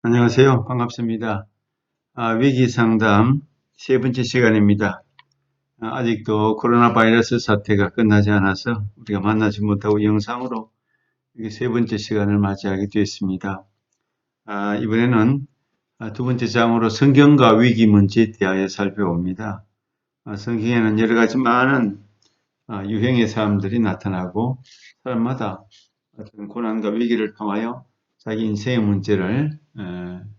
안녕하세요. 반갑습니다. 위기 상담 세 번째 시간입니다. 아직도 코로나 바이러스 사태가 끝나지 않아서 우리가 만나지 못하고 영상으로 이게 세 번째 시간을 맞이하게 되었습니다. 이번에는 두 번째 장으로 성경과 위기 문제에 대하여 살펴봅니다. 성경에는 여러 가지 많은 유형의 사람들이 나타나고 사람마다 어떤 고난과 위기를 통하여 자기 인생의 문제를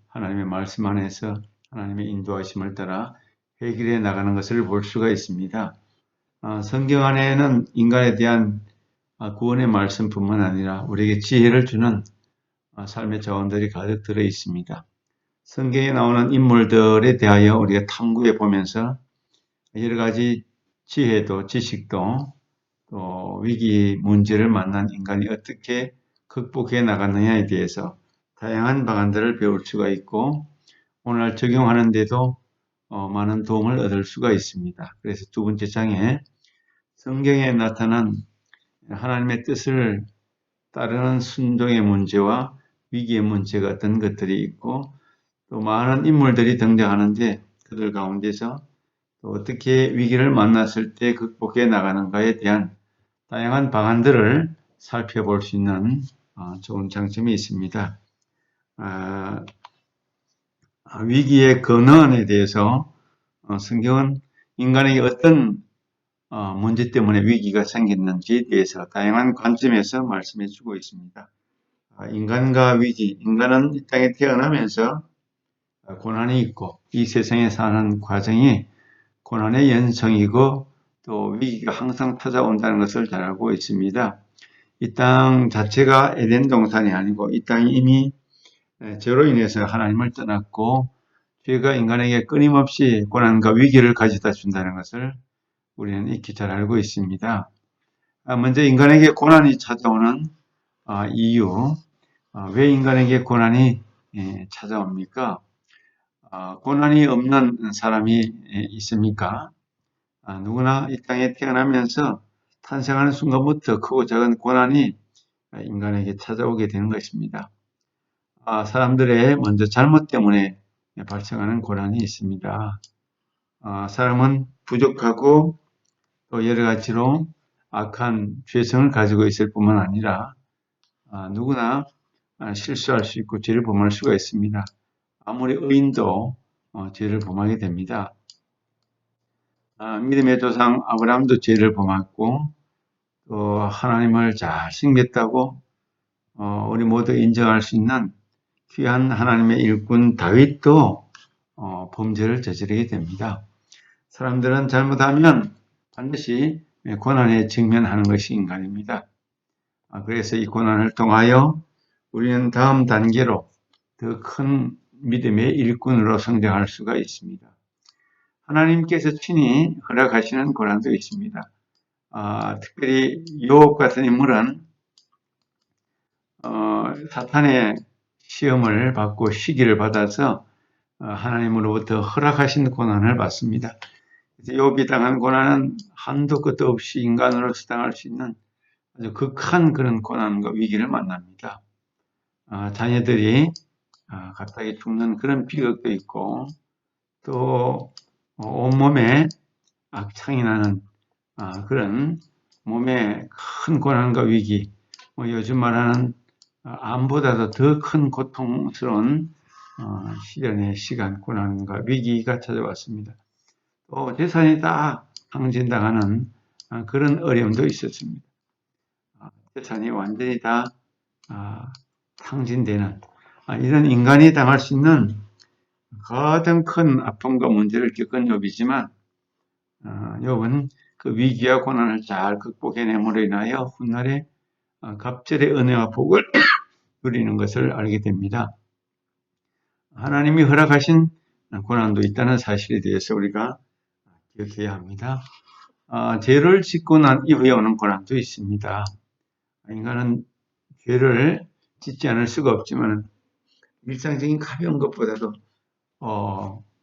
하나님의 말씀 안에서 하나님의 인도하심을 따라 해결해 나가는 것을 볼 수가 있습니다. 성경 안에는 인간에 대한 구원의 말씀뿐만 아니라 우리에게 지혜를 주는 삶의 자원들이 가득 들어 있습니다. 성경에 나오는 인물들에 대하여 우리가 탐구해 보면서 여러 가지 지혜도 지식도 또 위기 문제를 만난 인간이 어떻게 극복해 나갔느냐에 대해서 다양한 방안들을 배울 수가 있고 오늘 적용하는 데도 많은 도움을 얻을 수가 있습니다. 그래서 두 번째 장에 성경에 나타난 하나님의 뜻을 따르는 순종의 문제와 위기의 문제가 어떤 것들이 있고 또 많은 인물들이 등장하는데 그들 가운데서 또 어떻게 위기를 만났을 때 극복해 나가는가에 대한 다양한 방안들을 살펴볼 수 있는 좋은 장점이 있습니다. 위기의 근원에 대해서 성경은 인간에게 어떤 문제 때문에 위기가 생겼는지에 대해서 다양한 관점에서 말씀해 주고 있습니다. 인간과 위기, 인간은 이 땅에 태어나면서 고난이 있고 이 세상에 사는 과정이 고난의 연성이고 또 위기가 항상 찾아온다는 것을 잘 알고 있습니다. 이 땅 자체가 에덴 동산이 아니고 이 땅이 이미 죄로 인해서 하나님을 떠났고 죄가 인간에게 끊임없이 고난과 위기를 가져다 준다는 것을 우리는 익히 잘 알고 있습니다. 먼저 인간에게 고난이 찾아오는 이유, 왜 인간에게 고난이 찾아옵니까? 고난이 없는 사람이 있습니까? 누구나 이 땅에 태어나면서 탄생하는 순간부터 크고 작은 고난이 인간에게 찾아오게 되는 것입니다. 사람들의 먼저 잘못 때문에 발생하는 고난이 있습니다. 사람은 부족하고 또 여러 가지로 악한 죄성을 가지고 있을 뿐만 아니라 누구나 실수할 수 있고 죄를 범할 수가 있습니다. 아무리 의인도 죄를 범하게 됩니다. 믿음의 조상 아브라함도 죄를 범했고 또 하나님을 잘 섬겼다고 우리 모두 인정할 수 있는 귀한 하나님의 일꾼 다윗도 범죄를 저지르게 됩니다. 사람들은 잘못하면 반드시 고난에 직면하는 것이 인간입니다. 그래서 이 고난을 통하여 우리는 다음 단계로 더 큰 믿음의 일꾼으로 성장할 수가 있습니다. 하나님께서 친히 허락하시는 고난도 있습니다. 특별히 욥 같은 인물은 사탄의 시험을 받고 시기를 받아서 하나님으로부터 허락하신 고난을 받습니다. 욥이 당한 고난은 한도 끝도 없이 인간으로서 당할 수 있는 아주 극한 그런 고난과 위기를 만납니다. 자녀들이 갑자기 죽는 그런 비극도 있고 또 온몸에 악창이 나는 그런 몸에 큰 고난과 위기, 요즘 말하는 암보다도 더 큰 고통스러운 시련의 시간, 고난과 위기가 찾아왔습니다. 또 재산이 다 항진당하는 그런 어려움도 있었습니다. 재산이 완전히 다 탕진되는 이런 인간이 당할 수 있는 가장 큰 아픔과 문제를 겪은 욥이지만 욥은 그 위기와 고난을 잘 극복해냄으로 인하여 훗날에 갑절의 은혜와 복을 누리는 것을 알게 됩니다. 하나님이 허락하신 고난도 있다는 사실에 대해서 우리가 기억해야 합니다. 죄를 짓고 난 이후에 오는 고난도 있습니다. 인간은 죄를 짓지 않을 수가 없지만 일상적인 가벼운 것보다도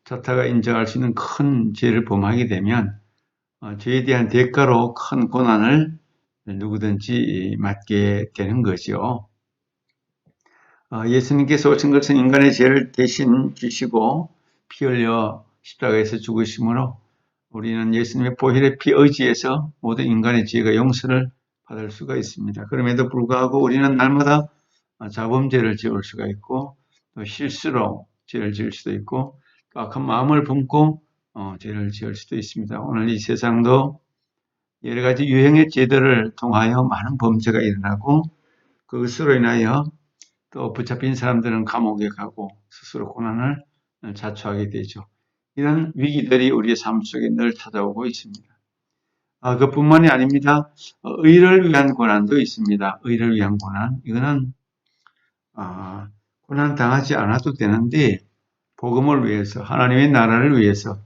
자타가 인정할 수 있는 큰 죄를 범하게 되면 죄에 대한 대가로 큰 고난을 누구든지 맞게 되는 거죠. 예수님께서 오신 것은 인간의 죄를 대신 지시고 피 흘려 십자가에서 죽으심으로 우리는 예수님의 보혈의 피 의지에서 모든 인간의 죄가 용서를 받을 수가 있습니다. 그럼에도 불구하고 우리는 날마다 자범죄를 지을 수가 있고 또 실수로 죄를 지을 수도 있고 또 악한 마음을 품고 죄를 지을 수도 있습니다. 오늘 이 세상도 여러 가지 유형의 죄들을 통하여 많은 범죄가 일어나고 그것으로 인하여 또 붙잡힌 사람들은 감옥에 가고 스스로 고난을 자초하게 되죠. 이런 위기들이 우리의 삶 속에 늘 찾아오고 있습니다. 그뿐만이 아닙니다. 의를 위한 고난도 있습니다. 의를 위한 고난. 이거는 고난 당하지 않아도 되는데 복음을 위해서 하나님의 나라를 위해서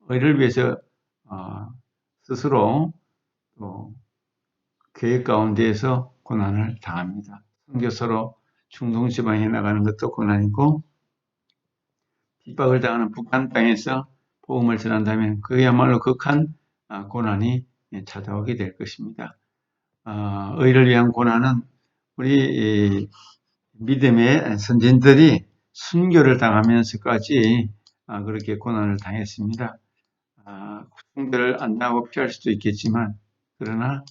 의를 위해서 스스로 또 계획 가운데에서 고난을 당합니다. 선교사로 중동 지방에 나가는 것도 고난이고 핍박을 당하는 북한 땅에서 복음을 전한다면 그야말로 극한 고난이 찾아오게 될 것입니다. 의를 위한 고난은 우리 믿음의 선진들이 순교를 당하면서까지 그렇게 고난을 당했습니다. 순교를 안 당하고 피할 수도 있겠지만 그러나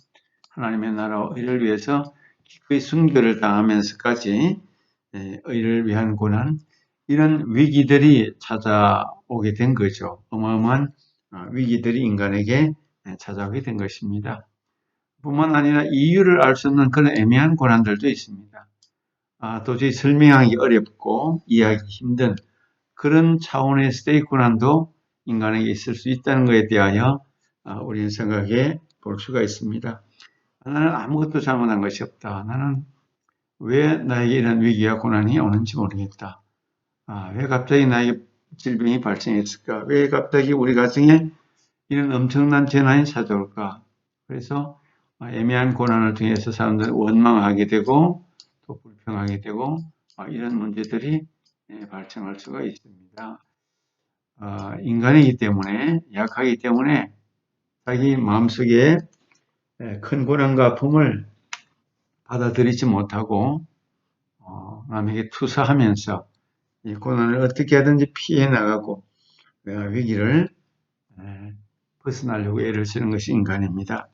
하나님의 나라와 의를 위해서 기꺼이 순교를 당하면서까지 의를 위한 고난, 이런 위기들이 찾아오게 된 거죠. 어마어마한 위기들이 인간에게 찾아오게 된 것입니다. 뿐만 아니라 이유를 알 수 없는 그런 애매한 고난들도 있습니다. 도저히 설명하기 어렵고 이해하기 힘든 그런 차원에서의 고난도 인간에게 있을 수 있다는 것에 대하여 우리는 생각해 볼 수가 있습니다. 나는 아무것도 잘못한 것이 없다. 나는 왜 나에게 이런 위기와 고난이 오는지 모르겠다. 왜 갑자기 나에게 질병이 발생했을까? 왜 갑자기 우리 가정에 이런 엄청난 재난이 찾아올까? 그래서 애매한 고난을 통해서 사람들은 원망하게 되고 또 불평하게 되고 이런 문제들이 발생할 수가 있습니다. 인간이기 때문에 약하기 때문에 자기 마음속에 큰 고난과 아픔을 받아들이지 못하고 남에게 투사하면서 이 고난을 어떻게 하든지 피해 나가고 위기를 벗어나려고 애를 쓰는 것이 인간입니다.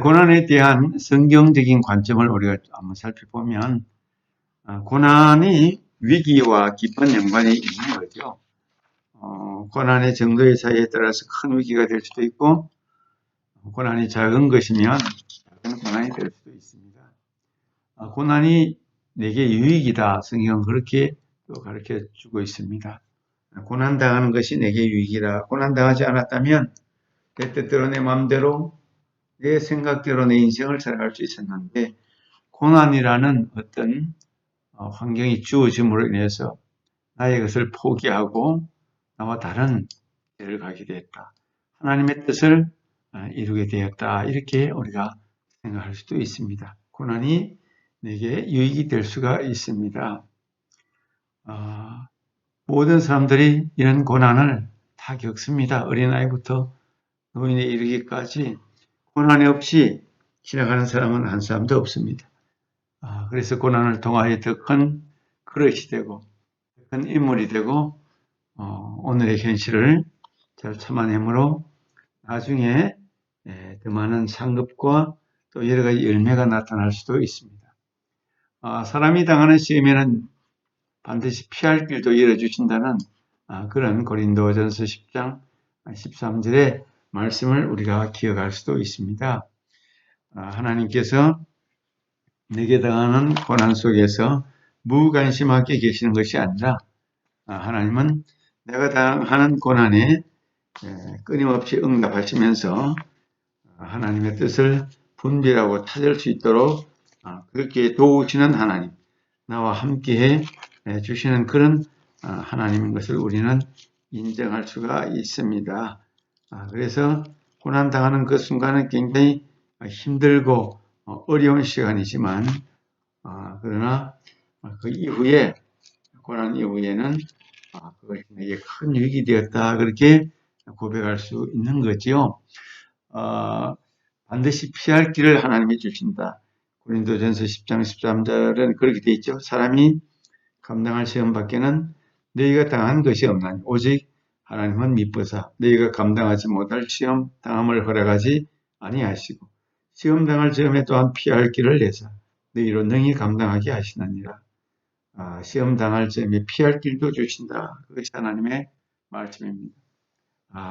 고난에 대한 성경적인 관점을 우리가 한번 살펴보면 고난이 위기와 깊은 연관이 있는 거죠. 고난의 정도의 차이에 따라서 큰 위기가 될 수도 있고 고난이 작은 것이면 작은 고난이 될 수도 있습니다. 고난이 내게 유익이다. 성경은 그렇게 또 가르쳐 주고 있습니다. 고난당하는 것이 내게 유익이다. 고난당하지 않았다면 내 뜻대로 내 마음대로 내 생각대로 내 인생을 살아갈 수 있었는데 고난이라는 어떤 환경이 주어짐으로 인해서 나의 것을 포기하고 나와 다른 길을 가게 되었다. 하나님의 뜻을 이루게 되었다. 이렇게 우리가 생각할 수도 있습니다. 고난이 내게 유익이 될 수가 있습니다. 모든 사람들이 이런 고난을 다 겪습니다. 어린아이부터 노인에 이르기까지 고난이 없이 지나가는 사람은 한 사람도 없습니다. 그래서 고난을 통하여 더 큰 그릇이 되고 더 큰 인물이 되고 오늘의 현실을 잘 참아내므로 나중에 더 많은 상급과 또 여러 가지 열매가 나타날 수도 있습니다. 사람이 당하는 시험에는 반드시 피할 길도 열어주신다는 그런 고린도전서 10장 13절의 말씀을 우리가 기억할 수도 있습니다. 하나님께서 내게 당하는 고난 속에서 무관심하게 계시는 것이 아니라 하나님은 내가 당하는 고난에 끊임없이 응답하시면서 하나님의 뜻을 분별하고 찾을 수 있도록 그렇게 도우시는 하나님, 나와 함께해 주시는 그런 하나님인 것을 우리는 인정할 수가 있습니다. 그래서 고난당하는 그 순간은 굉장히 힘들고 어려운 시간이지만 그러나 그 이후에 고난 이후에는 그것이 내게 큰 유익이 되었다 그렇게 고백할 수 있는 거지요. 반드시 피할 길을 하나님이 주신다. 고린도전서 10장 13절은 그렇게 돼 있죠. 사람이 감당할 시험 밖에는 너희가 당한 것이 없나니 오직 하나님은 미쁘사 너희가 감당하지 못할 시험 당함을 허락하지 아니하시고 시험 당할 시험에 또한 피할 길을 내사 너희로 능히 감당하게 하시느니라. 시험 당할 시험에 피할 길도 주신다. 그것이 하나님의 말씀입니다.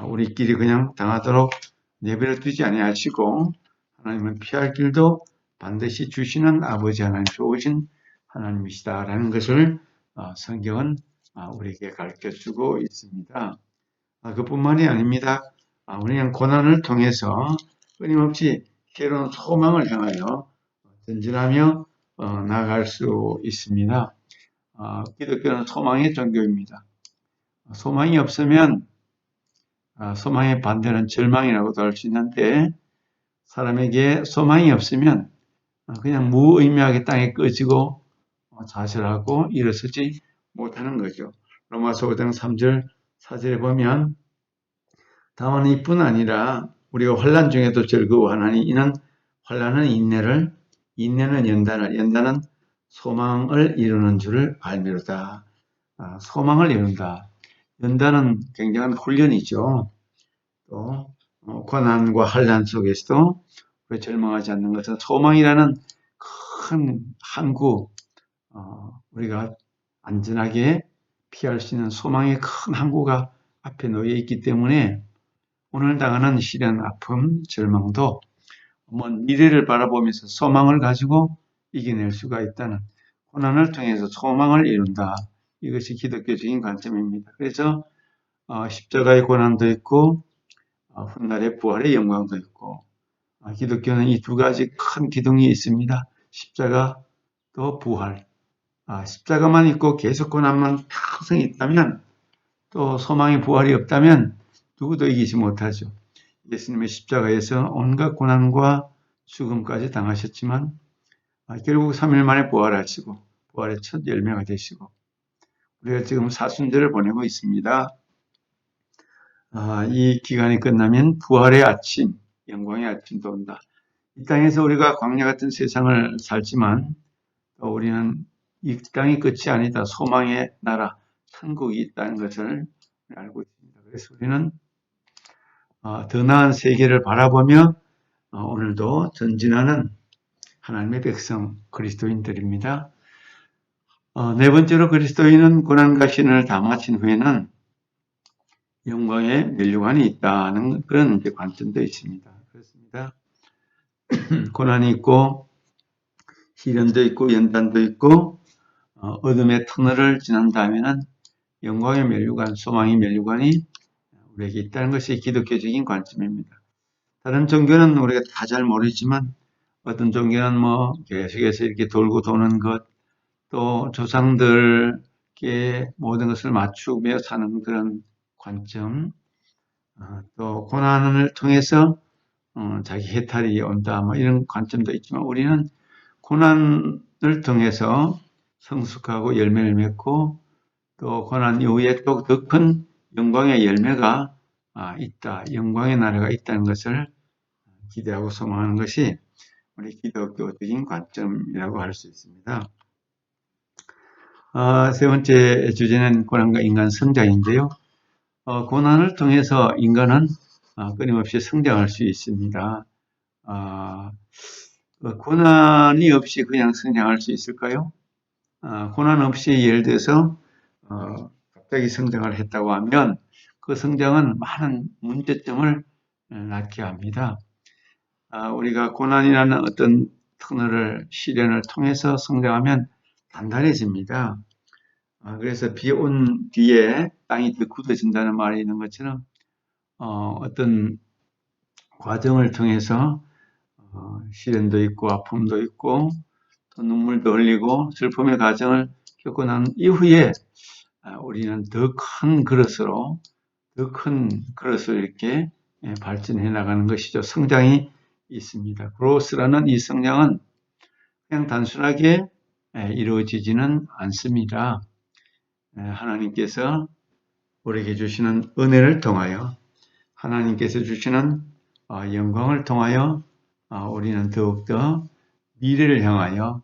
우리끼리 그냥 당하도록 내버려 두지 아니하시고 하나님은 피할 길도 반드시 주시는 아버지 하나님, 좋으신 하나님이시다라는 것을 성경은 우리에게 가르쳐주고 있습니다. 그뿐만이 아닙니다. 우리는 고난을 통해서 끊임없이 새로운 소망을 향하여 전진하며 나아갈 수 있습니다. 기독교는 소망의 종교입니다. 소망이 없으면 소망의 반대는 절망이라고도 할 수 있는데 사람에게 소망이 없으면 그냥 무의미하게 땅에 꺼지고 좌절하고 일어서지 못하는 거죠. 로마서 5장 3절 4절에 보면 다만 이뿐 아니라 우리가 환난 중에도 즐거워하나니 이는 환난은 인내를 인내는 연단은 소망을 이루는 줄을 알미로다. 소망을 이룬다. 연단은 굉장한 훈련이죠. 또 고난과 환난 속에서도 절망하지 않는 것은 소망이라는 큰 항구, 우리가 안전하게 피할 수 있는 소망의 큰 항구가 앞에 놓여 있기 때문에 오늘 당하는 시련, 아픔, 절망도 미래를 바라보면서 소망을 가지고 이겨낼 수가 있다는 고난을 통해서 소망을 이룬다. 이것이 기독교적인 관점입니다. 그래서 십자가의 고난도 있고 훗날의 부활의 영광도 있고 기독교는 이 두 가지 큰 기둥이 있습니다. 십자가 또 부활. 십자가만 있고 계속 고난만 평생 있다면 또 소망의 부활이 없다면 누구도 이기지 못하죠. 예수님의 십자가에서 온갖 고난과 죽음까지 당하셨지만 결국 3일 만에 부활하시고 부활의 첫 열매가 되시고 우리가 지금 사순절을 보내고 있습니다. 이 기간이 끝나면 부활의 아침, 영광의 아침도 온다. 이 땅에서 우리가 광야 같은 세상을 살지만 우리는 이 땅이 끝이 아니다. 소망의 나라, 천국이 있다는 것을 알고 있습니다. 그래서 우리는 더 나은 세계를 바라보며 오늘도 전진하는 하나님의 백성 그리스도인들입니다. 네 번째로 그리스도인은 고난과 시련을 다 마친 후에는 영광의 면류관이 있다는 그런 관점도 있습니다. 그렇습니다. 고난이 있고 시련도 있고 연단도 있고 어둠의 터널을 지난 다음에는 영광의 면류관, 소망의 면류관이 우리에게 있다는 것이 기독교적인 관점입니다. 다른 종교는 우리가 다 잘 모르지만 어떤 종교는 계속해서 이렇게 돌고 도는 것, 또 조상들께 모든 것을 맞추며 사는 그런 관점, 또 고난을 통해서 자기 해탈이 온다, 이런 관점도 있지만 우리는 고난을 통해서 성숙하고 열매를 맺고 또 고난 이후에 또 더 큰 영광의 열매가 있다, 영광의 나라가 있다는 것을 기대하고 소망하는 것이 우리 기독교적인 관점이라고 할 수 있습니다. 세 번째 주제는 고난과 인간 성장인데요. 고난을 통해서 인간은 끊임없이 성장할 수 있습니다. 고난이 없이 그냥 성장할 수 있을까요? 고난 없이 예를 들어서 갑자기 성장을 했다고 하면 그 성장은 많은 문제점을 낳게 합니다. 우리가 고난이라는 어떤 터널을 시련을 통해서 성장하면 단단해집니다. 그래서 비 온 뒤에 땅이 더 굳어진다는 말이 있는 것처럼 어떤 과정을 통해서 시련도 있고 아픔도 있고 또 눈물도 흘리고 슬픔의 과정을 겪고 난 이후에 우리는 더 큰 그릇으로 더 큰 그릇을 이렇게 발전해 나가는 것이죠. 성장이 있습니다. 그로스라는 이 성장은 그냥 단순하게 이루어지지는 않습니다. 하나님께서 우리에게 주시는 은혜를 통하여 하나님께서 주시는 영광을 통하여 우리는 더욱더 미래를 향하여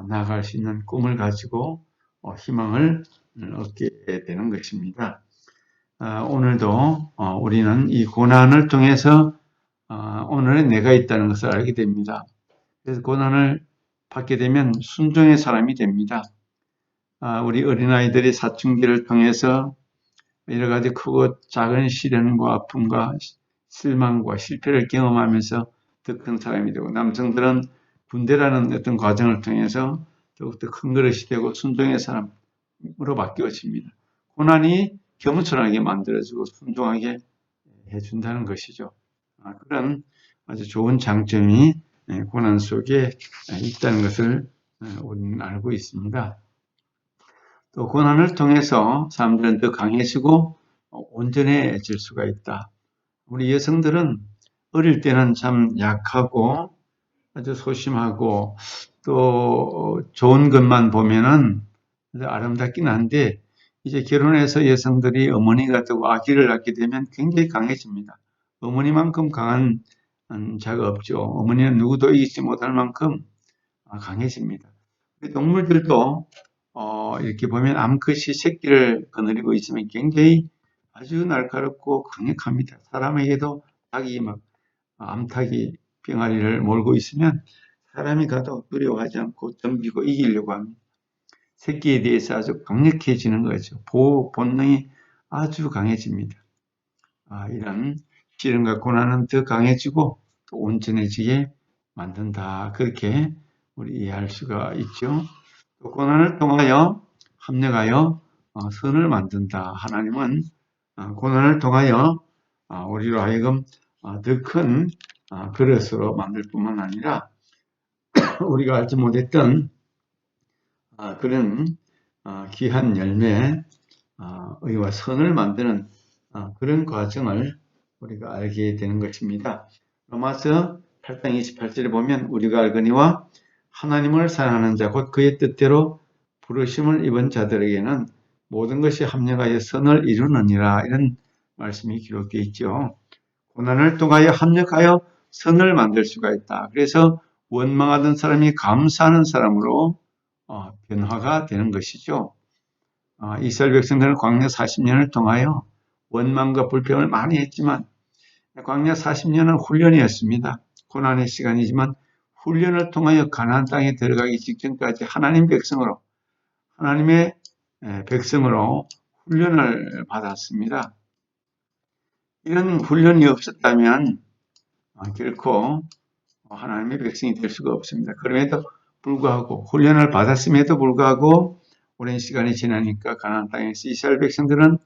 나아갈 수 있는 꿈을 가지고 희망을 얻게 되는 것입니다. 오늘도 우리는 이 고난을 통해서 오늘의 내가 있다는 것을 알게 됩니다. 그래서 고난을 받게 되면 순종의 사람이 됩니다. 우리 어린아이들이 사춘기를 통해서 여러 가지 크고 작은 시련과 아픔과 실망과 실패를 경험하면서 더 큰 사람이 되고, 남성들은 군대라는 어떤 과정을 통해서 더욱더 큰 그릇이 되고 순종의 사람으로 바뀌어집니다. 고난이 겸손하게 만들어주고 순종하게 해준다는 것이죠. 그런 아주 좋은 장점이 고난 속에 있다는 것을 우리는 알고 있습니다. 또 고난을 통해서 사람들은 더 강해지고 온전해질 수가 있다. 우리 여성들은 어릴 때는 참 약하고 아주 소심하고 또 좋은 것만 보면은 아름답긴 한데, 이제 결혼해서 여성들이 어머니가 되고 아기를 낳게 되면 굉장히 강해집니다. 어머니만큼 강한 자가 없죠. 어머니는 누구도 이기지 못할 만큼 강해집니다. 동물들도 이렇게 보면 암컷이 새끼를 거느리고 있으면 굉장히 아주 날카롭고 강력합니다. 사람에게도 닭이 막 암탉이 병아리를 몰고 있으면 사람이 가도 두려워하지 않고 덤비고 이기려고 합니다. 새끼에 대해서 아주 강력해지는 거죠. 보호 본능이 아주 강해집니다. 이런 시련과 고난은 더 강해지고 또 온전해지게 만든다. 그렇게 우리 이해할 수가 있죠. 또 고난을 통하여 합력하여 선을 만든다. 하나님은 고난을 통하여 우리로 하여금 더 큰 그릇으로 만들 뿐만 아니라 우리가 알지 못했던 그런 귀한 열매, 의와 선을 만드는 그런 과정을 우리가 알게 되는 것입니다. 로마서 8장 28절에 보면 우리가 알거니와 하나님을 사랑하는 자 곧 그의 뜻대로 부르심을 입은 자들에게는 모든 것이 합력하여 선을 이루느니라, 이런 말씀이 기록되어 있죠. 고난을 통하여 합력하여 선을 만들 수가 있다. 그래서 원망하던 사람이 감사하는 사람으로 변화가 되는 것이죠. 이스라엘 백성들은 광야 40년을 통하여 원망과 불평을 많이 했지만 광야 40년은 훈련이었습니다. 고난의 시간이지만 훈련을 통하여 가나안 땅에 들어가기 직전까지 하나님의 백성으로 훈련을 받았습니다. 이런 훈련이 없었다면 결코 하나님의 백성이 될 수가 없습니다. 그럼에도 불구하고 훈련을 받았음에도 불구하고 오랜 시간이 지나니까 가나안 땅에서 이스라엘 백성들은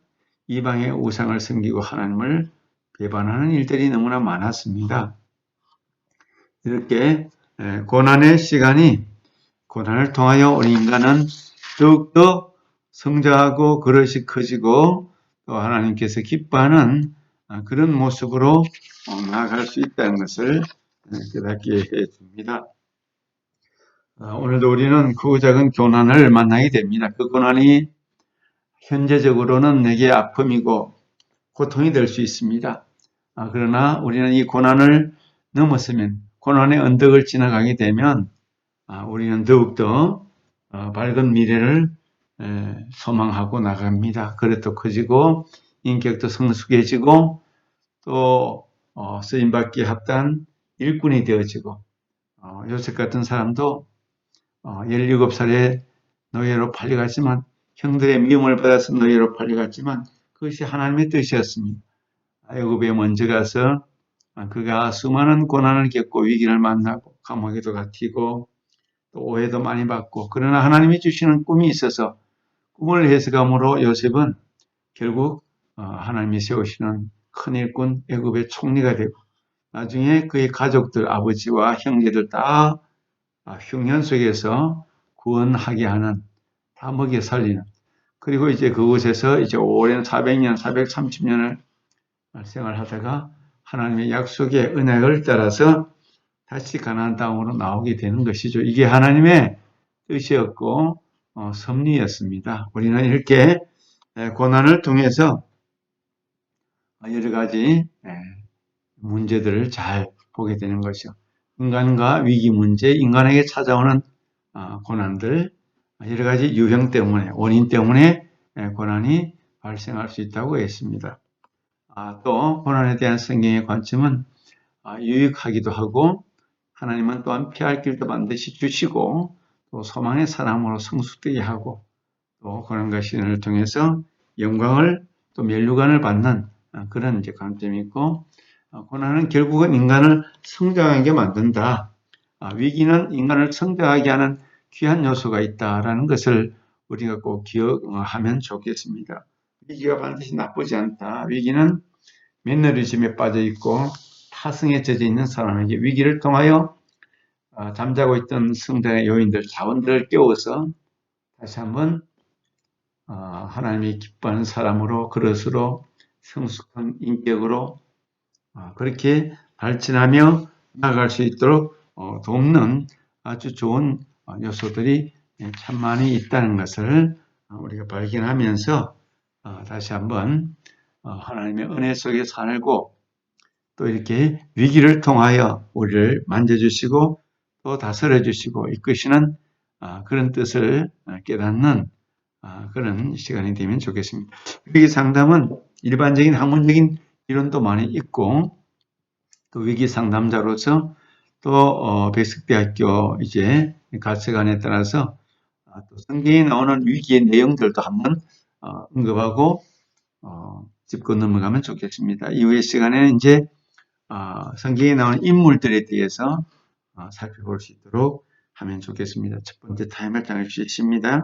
이방의 우상을 섬기고 하나님을 배반하는 일들이 너무나 많았습니다. 이렇게 고난의 시간이, 고난을 통하여 우리 인간은 더욱더 성장하고 그릇이 커지고 또 하나님께서 기뻐하는 그런 모습으로 나아갈 수 있다는 것을 깨닫게 해줍니다. 오늘도 우리는 크고 작은 고난을 만나게 됩니다. 그 고난이 현재적으로는 내게 아픔이고 고통이 될 수 있습니다. 그러나 우리는 이 고난을 넘었으면, 고난의 언덕을 지나가게 되면 우리는 더욱더 밝은 미래를 소망하고 나갑니다. 그릇도 커지고 인격도 성숙해지고 또 쓰임받기에 합당한 일꾼이 되어지고, 요셉 같은 사람도 17살에 노예로 팔려갔지만, 형들의 미움을 받아서 노예로 팔려갔지만 그것이 하나님의 뜻이었습니다. 애굽에 먼저 가서 그가 수많은 고난을 겪고 위기를 만나고 감옥에도 갇히고 또 오해도 많이 받고, 그러나 하나님이 주시는 꿈이 있어서 꿈을 해석함으로 요셉은 결국 하나님이 세우시는 큰 일꾼 애굽의 총리가 되고, 나중에 그의 가족들, 아버지와 형제들 다 흉년 속에서 구원하게 하는, 다 먹여 살리는, 그리고 이제 그곳에서 이제 오랜 400년, 430년을 생활하다가 하나님의 약속의 은혜를 따라서 다시 가나안 땅으로 나오게 되는 것이죠. 이게 하나님의 뜻이었고 섭리였습니다. 우리는 이렇게 고난을 통해서 여러 가지 문제들을 잘 보게 되는 것이죠. 인간과 위기 문제, 인간에게 찾아오는 고난들, 여러 가지 유형 때문에, 원인 때문에 고난이 발생할 수 있다고 했습니다. 또 고난에 대한 성경의 관점은 유익하기도 하고 하나님은 또한 피할 길도 반드시 주시고 또 소망의 사람으로 성숙되게 하고 또 고난과 시련을 통해서 영광을 또 면류관을 받는 그런 이제 관점이 있고 고난은 결국은 인간을 성장하게 만든다. 위기는 인간을 성장하게 하는 귀한 요소가 있다라는 것을 우리가 꼭 기억하면 좋겠습니다. 위기가 반드시 나쁘지 않다. 위기는 매너리즘에 빠져 있고 타성에 젖어 있는 사람에게 위기를 통하여 잠자고 있던 성장의 요인들, 자원들을 깨워서 다시 한번 하나님이 기뻐하는 사람으로, 그릇으로, 성숙한 인격으로 그렇게 발전하며 나아갈 수 있도록 돕는 아주 좋은 요소들이 참 많이 있다는 것을 우리가 발견하면서 다시 한번 하나님의 은혜 속에 살고 또 이렇게 위기를 통하여 우리를 만져주시고 또 다스려 주시고 이끄시는 그런 뜻을 깨닫는 그런 시간이 되면 좋겠습니다. 위기 상담은 일반적인 학문적인 이론도 많이 있고 또 위기 상담자로서 또 백석대학교 이제 가치관에 따라서 또 성경에 나오는 위기의 내용들도 한번 언급하고 짚고 넘어가면 좋겠습니다. 이후의 시간에는 이제 성경에 나오는 인물들에 대해서 살펴볼 수 있도록 하면 좋겠습니다. 첫 번째 타임을 장을 주십니다.